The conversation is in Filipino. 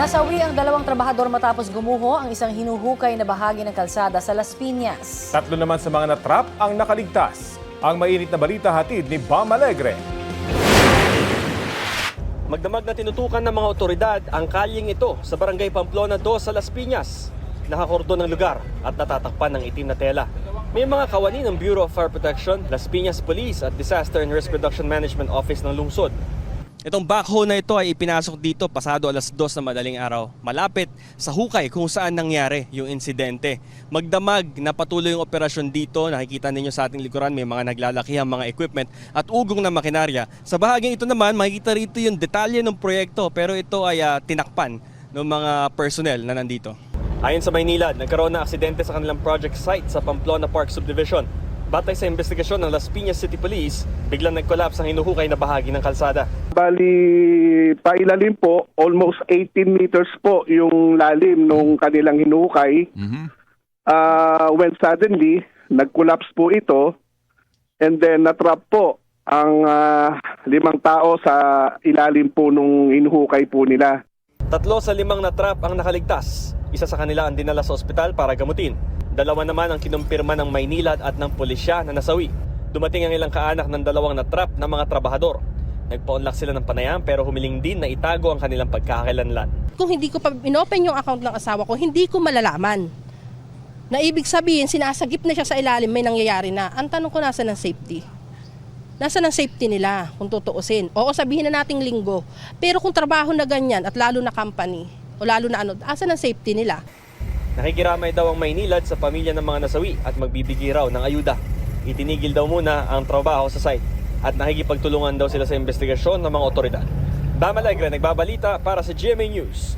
Nasawi ang dalawang trabahador matapos gumuho ang isang hinuhukay na bahagi ng kalsada sa Las Piñas. 3 naman sa mga natrap ang nakaligtas. Ang mainit na balita hatid ni Bam Alegre. Magdamag na tinutukan ng mga otoridad ang kalyeng ito sa Barangay Pamplona 2 sa Las Piñas. Nakakordon ng lugar at natatakpan ng itim na tela. May mga kawani ng Bureau of Fire Protection, Las Piñas Police at Disaster and Risk Reduction Management Office ng lungsod. Itong backhoe na ito ay ipinasok dito pasado alas 2 na madaling araw, malapit sa hukay kung saan nangyari yung insidente. Magdamag na patuloy yung operasyon dito. Nakikita ninyo sa ating likuran may mga naglalakihang mga equipment at ugong na makinarya. Sa bahaging ito naman makikita rito yung detalye ng proyekto pero ito ay tinakpan ng mga personnel na nandito. Ayon sa Maynilad, nagkaroon ng aksidente sa kanilang project site sa Pamplona Park Subdivision. Batay sa investigasyon ng Las Piñas City Police, biglang nag-collapse ang hinuhukay na bahagi ng kalsada. Bali, pailalim po, almost 18 meters po yung lalim nung kanilang hinukay. When suddenly, nag-collapse po ito and then natrap po ang 5 tao sa ilalim po nung hinuhukay po nila. 3 sa 5 natrap ang nakaligtas. Isa sa kanila ang dinala sa ospital para gamutin. 2 naman ang kinumpirma ng Maynilad at ng pulisya na nasawi. Dumating ang ilang kaanak ng 2 natrap na mga trabahador. Nagpa-unlock sila ng panayam pero humiling din na itago ang kanilang pagkakakilanlan. Kung hindi ko pa inopen yung account ng asawa ko, hindi ko malalaman. Na ibig sabihin, sinasagip na siya sa ilalim, may nangyayari na. Ang tanong ko, nasa ng safety? Nasa ng safety nila kung tutuusin? Oo, sabihin na nating linggo. Pero kung trabaho na ganyan at lalo na company o lalo na asa ng safety nila? Nakikiramay daw ang Maynilad sa pamilya ng mga nasawi at magbibigay raw ng ayuda. Itinigil daw muna ang trabaho sa site at nakikipagtulungan daw sila sa investigasyon ng mga otoridad. Bam Alegre, nagbabalita para sa GMA News.